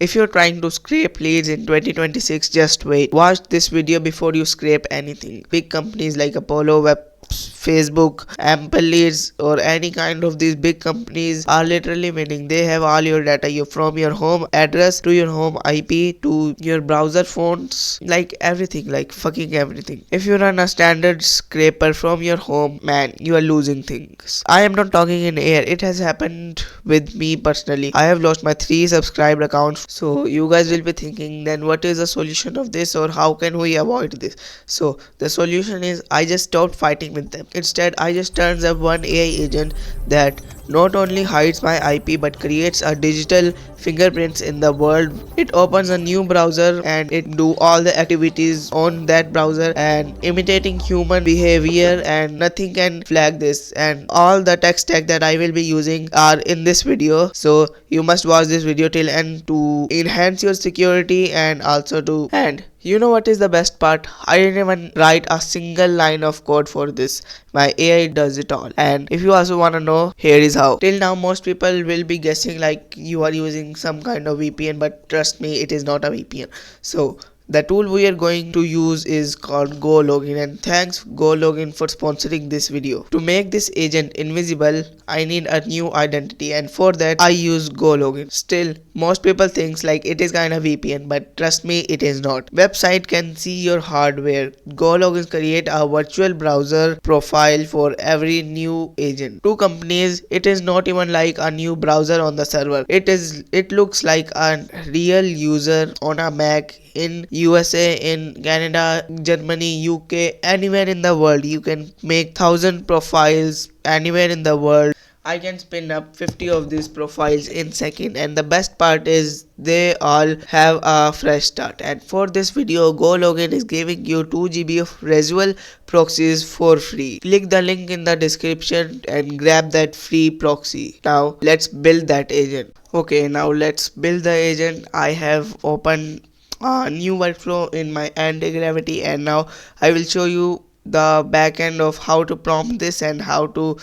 If you're trying to scrape leads in 2026, just wait. Watch this video before you scrape anything. Big companies like Apollo Web, Facebook, Ample Leads, or any kind of these big companies are literally winning. They have all your data, from your home address to your home IP to your browser phones, like everything, like fucking everything. If you run a standard scraper from your home, man, you are losing things. I am not talking in air. It has happened with me personally. I have lost my 3 subscribed accounts. So you guys will be thinking, then what is the solution of this, or how can we avoid this? So the solution is, I just stopped fighting with them. Instead, I just turns up one AI agent that not only hides my IP but creates a digital fingerprints in the world. It opens a new browser and it do all the activities on that browser and imitating human behavior, and nothing can flag this. And all the tech stack that I will be using are in this video, so you must watch this video till end to enhance your security. And also to, and you know what is the best part? I didn't even write a single line of code for this. My AI does it all. And if you also want to know, here is how. Till now, most people will be guessing like you are using some kind of VPN, but trust me, it is not a VPN. So the tool we are going to use is called GoLogin, and thanks GoLogin for sponsoring this video. To make this agent invisible, I need a new identity, and for that I use GoLogin. Still, most people thinks like it is kind of VPN, but trust me, it is not. Website can see your hardware. GoLogin create a virtual browser profile for every new agent. To companies, it is not even like a new browser on the server. It looks like a real user on a Mac in USA, in Canada, Germany, UK, anywhere in the world. You can make 1,000 profiles anywhere in the world. I can spin up 50 of these profiles in second, and the best part is they all have a fresh start. And for this video, GoLogin is giving you 2 GB of residual proxies for free. Click the link in the description and grab that free proxy. Now let's build that agent. Okay, now let's build the agent. I have opened a new workflow in my AntiGravity, and now I will show you the backend of how to prompt this and how to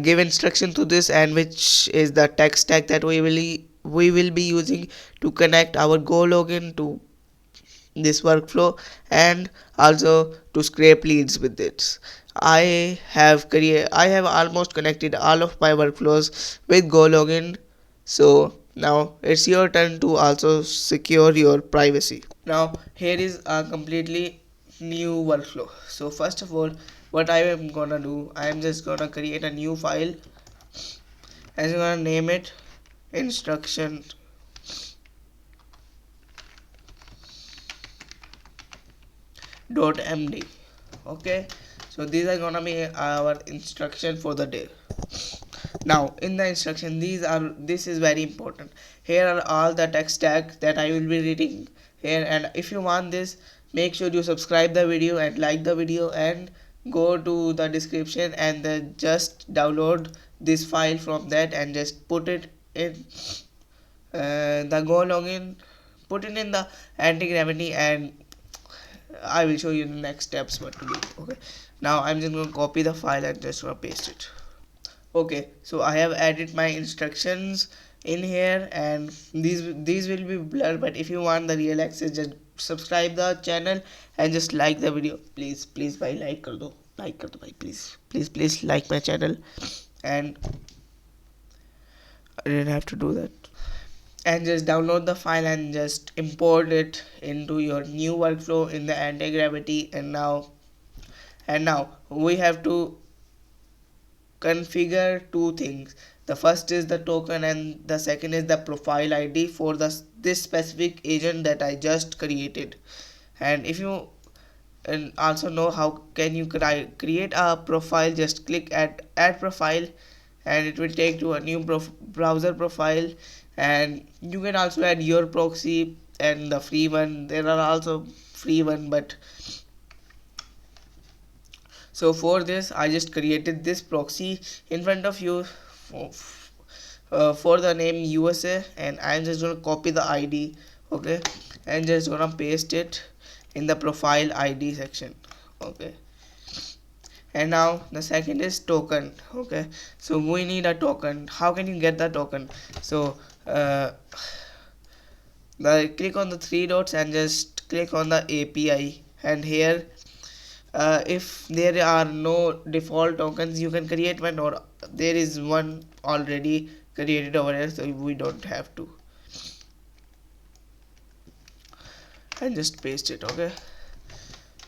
give instruction to this, and which is the tech stack that we will be using to connect our GoLogin to this workflow, and also to scrape leads with it. I have almost connected all of my workflows with GoLogin. So now it's your turn to also secure your privacy. Now here is a completely new workflow. So first of all, what I am gonna do, I am just gonna create a new file, and I'm gonna name it instruction .md. Okay, so these are gonna be our instruction for the day. Now in the instruction, this is very important. Here are all the tech stack that I will be reading here, and if you want this, make sure you subscribe the video and like the video, and go to the description and then just download this file from that and just put it in the GoLogin, put it in the AntiGravity, and I will show you the next steps what to do. Okay, now I'm just going to copy the file and just going to paste it. Okay, so I have added my instructions in here, and these will be blurred, but if you want the real access, just subscribe the channel and just like the video. Please भाई like कर दो भाई, please like my channel. And I didn't have to do that. And just download the file and just import it into your new workflow in the AntiGravity. And now we have to configure two things. The first is the token, and the second is the profile ID for this specific agent that I just created. And if you also know how can you create a profile, just click at add profile, and it will take to a new browser profile. And you can also add your proxy and the free one. There are also free one, but so for this I just created this proxy in front of you for the name USA, and I'm just gonna copy the ID. Okay, and just gonna paste it in the profile ID section. Okay, and now the second is token. Okay, so we need a token. How can you get the token? So Now click on the three dots and just click on the API, and here if there are no default tokens, you can create one, or there is one already created over here, so we don't have to, and just paste it. Okay,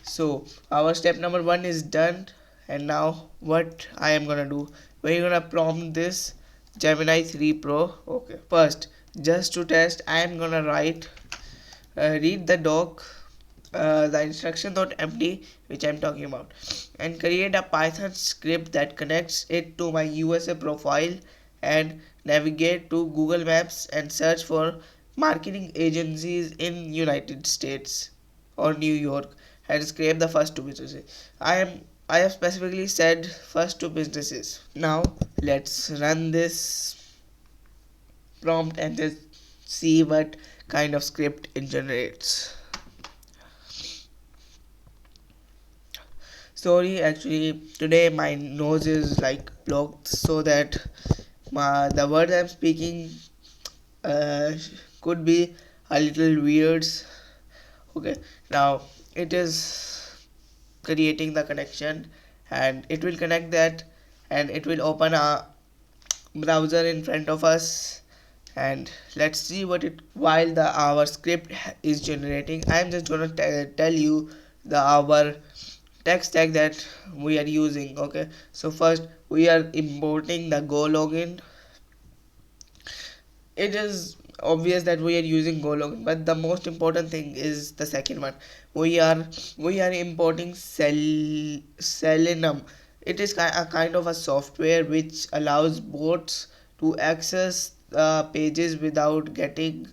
so our step number 1 is done. And now what I am gonna do, we're gonna prompt this Gemini 3 Pro. Okay, first, just to test, I am gonna write read the doc, the instruction.md, which I'm talking about, and create a Python script that connects it to my USA profile, and navigate to Google Maps and search for marketing agencies in United States or New York, and scrape the first two businesses. I have specifically said first two businesses. Now let's run this prompt and just see what kind of script it generates. Sorry, actually today my nose is like blocked, so that the word I'm speaking uh, could be a little weird. Okay, now it is creating the connection, and it will connect that, and it will open a browser in front of us. And let's see what it, while the our script is generating, I'm just gonna tell you the our tech stack that we are using. Okay, so first we are importing the GoLogin. It is obvious that we are using GoLogin, but the most important thing is the second one. We are importing Selenium. It is a kind of a software which allows bots to access pages without getting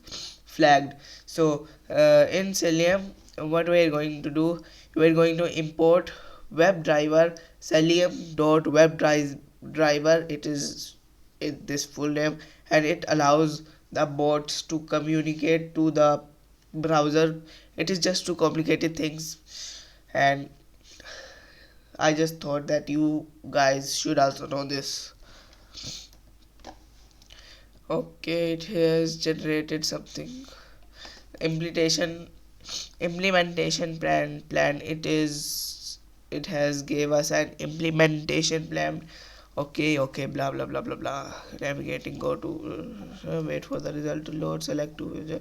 flagged. So in Selenium, what we are going to do, we are going to import WebDriver, Selenium.WebDriver. It is this full name, and it allows the bots to communicate to the browser. It is just too complicated things, and I just thought that you guys should also know this. Okay, it has generated something. Implementation plan. It has gave us an implementation plan. Okay, blah blah blah blah blah. Navigating, go to wait for the result to load, select to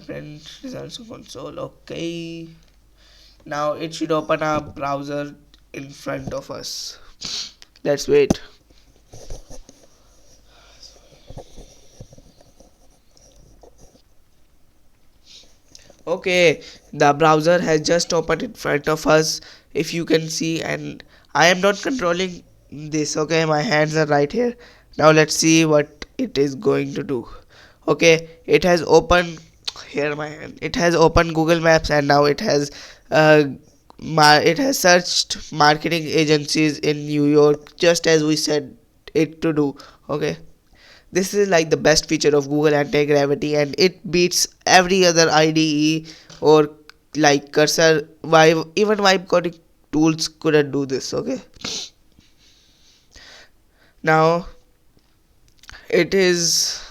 print results on console. Okay, now it should open a browser in front of us. Let's wait. Okay, the browser has just opened in front of us, if you can see, and I am not controlling this. Okay, my hands are right here. Now let's see what it is going to do. Okay, it has opened here my hand. It has opened Google Maps, and now it has uh, it has searched marketing agencies in New York, just as we said it to do. Okay, this is like the best feature of Google AntiGravity, and it beats every other IDE or like cursor vibe. Even vibe coding tools couldn't do this. Okay, now it is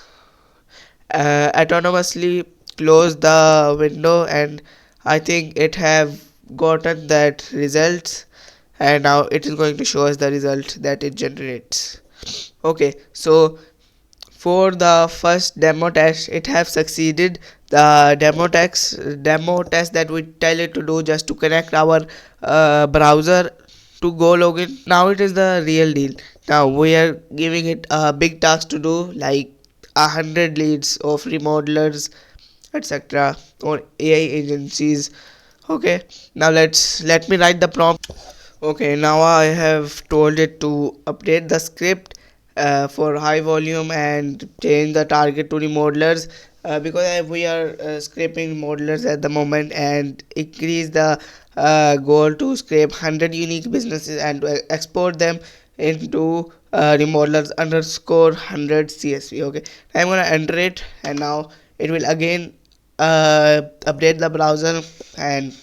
autonomously close the window, and I think it have gotten that results, and now it is going to show us the result that it generates. Okay, so for the first demo test, it have succeeded. The demo test that we tell it to do, just to connect our browser to GoLogin. Now it is the real deal. Now we are giving it a big task to do, like 100 leads of remodelers, etc., or AI agencies. Okay, now let me write the prompt. Okay, now I have told it to update the script for high volume and change the target to remodelers, because we are scraping remodelers at the moment, and increase the goal to scrape 100 unique businesses and export them into remodelers underscore 100 CSV. Okay, I'm gonna enter it, and now it will again update the browser. And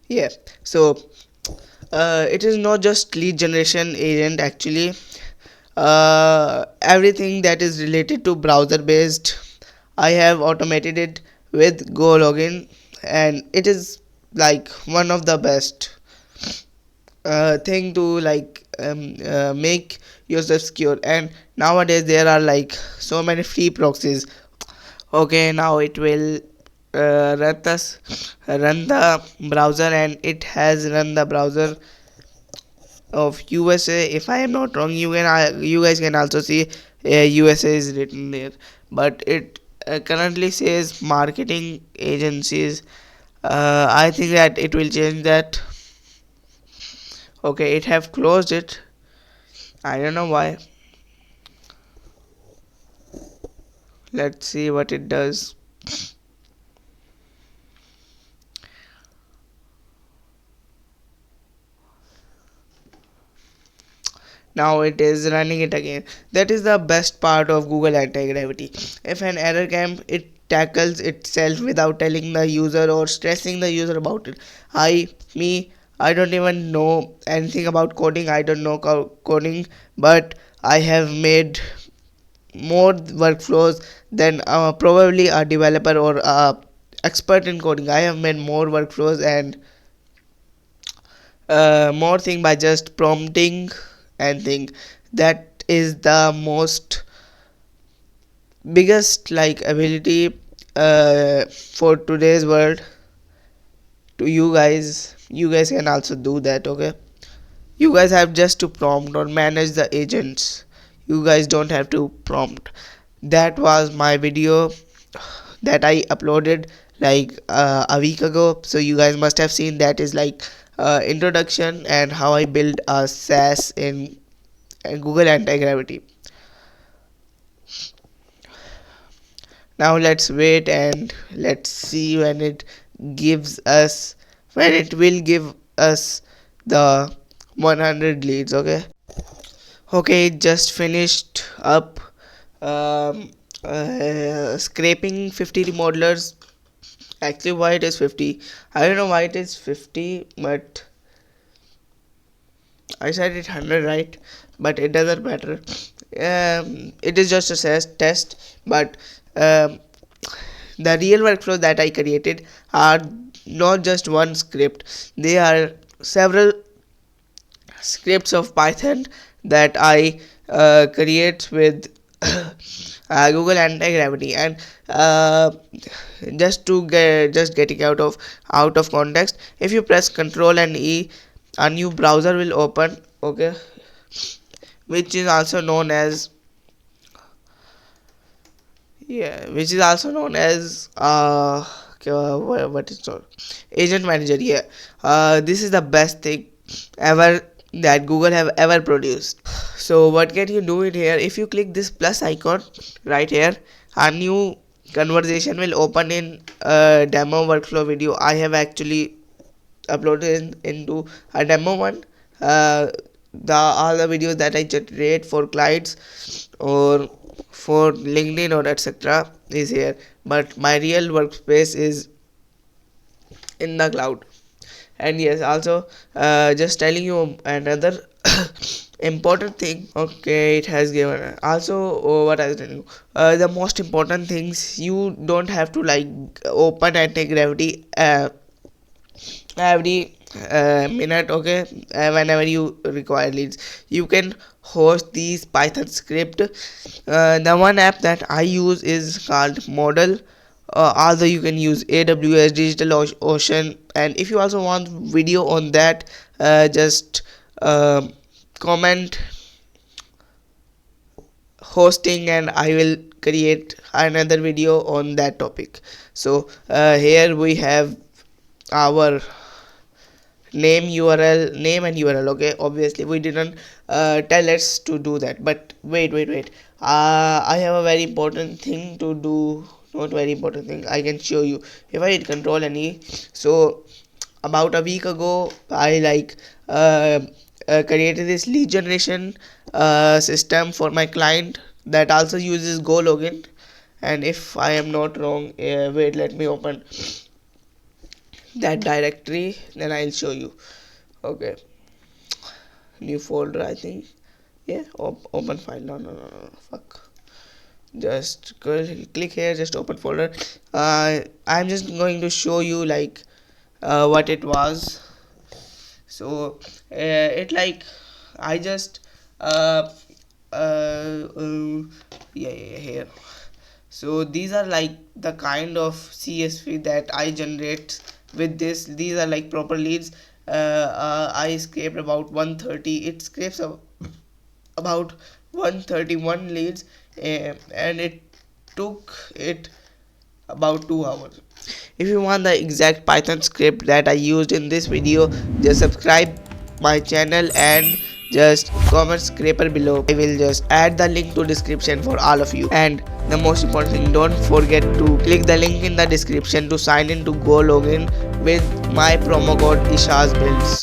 yeah, so it is not just lead generation agent actually. everything that is related to browser based, I have automated it with GoLogin, and it is like one of the best thing to like make yourself secure. And nowadays there are like so many free proxies. Okay, now it will run the browser, and it has run the browser of USA. If I am not wrong, you guys can also see USA is written there, but it currently says marketing agencies. I think that it will change that. Okay, it have closed it. I don't know why. Let's see what it does. Now it is running it again. That is the best part of Google Anti-Gravity. If an error comes, it tackles itself without telling the user or stressing the user about it. I don't even know anything about coding. I don't know coding, but I have made more workflows than probably a developer or a expert in coding. I have made more workflows and more thing by just prompting and thing. That is the most biggest like ability for today's world. To you guys can also do that. Okay, you guys have just to prompt or manage the agents. You guys don't have to prompt. That was my video that I uploaded like a week ago, so you guys must have seen. That is like introduction and how I build a SaaS in Google Anti-Gravity. Now let's wait and let's see gives us when it will give us the 100 leads. Okay, it just finished up scraping 50 remodelers. Actually, why it is 50, I don't know why it is 50, but I said it 100, right? But it doesn't matter. It is just a test, but the real workflow that I created are not just one script. They are several scripts of Python that I create with Google Anti-Gravity. And just getting out of context, if you press Ctrl and E, a new browser will open. Okay, which is also known as what is called agent manager. This is the best thing ever that Google have ever produced. So what can you do it here? If you click this plus icon right here, a new conversation will open in a demo workflow video. I have actually uploaded into a demo one. All the videos that I generate for clients or for LinkedIn or etc. is here, but my real workspace is in the cloud. And yes, also just telling you another important thing. Okay, it has given also what I was telling you, the most important things. You don't have to like open Anti-Gravity every minute. Okay, whenever you require leads, you can host these Python script. The one app that I use is called Model. Although you can use AWS, Ocean, and if you also want video on that, just comment hosting and I will create another video on that topic. So here we have our name and URL. Okay, obviously we didn't tell us to do that, but wait, I have a very important thing to do. Not very important thing, I can show you. If I hit Control and E, so about a week ago I like created this lead generation system for my client that also uses GoLogin. And if I am not wrong, wait, let me open that directory, then I'll show you. Okay, new folder, I think. Yeah, open file. No, fuck. Just click here, just open folder. I'm just going to show you like what it was. So it like I just yeah, here. So these are like the kind of CSV that I generate with this. These are like proper leads. I scraped about 130. It scrapes about 131 leads, and it took it about 2 hours. If you want the exact Python script that I used in this video, just subscribe my channel and just comment scraper below. I will just add the link to description for all of you. And the most important thing, don't forget to click the link in the description to sign in to GoLogin with my promo code IshasBuilds.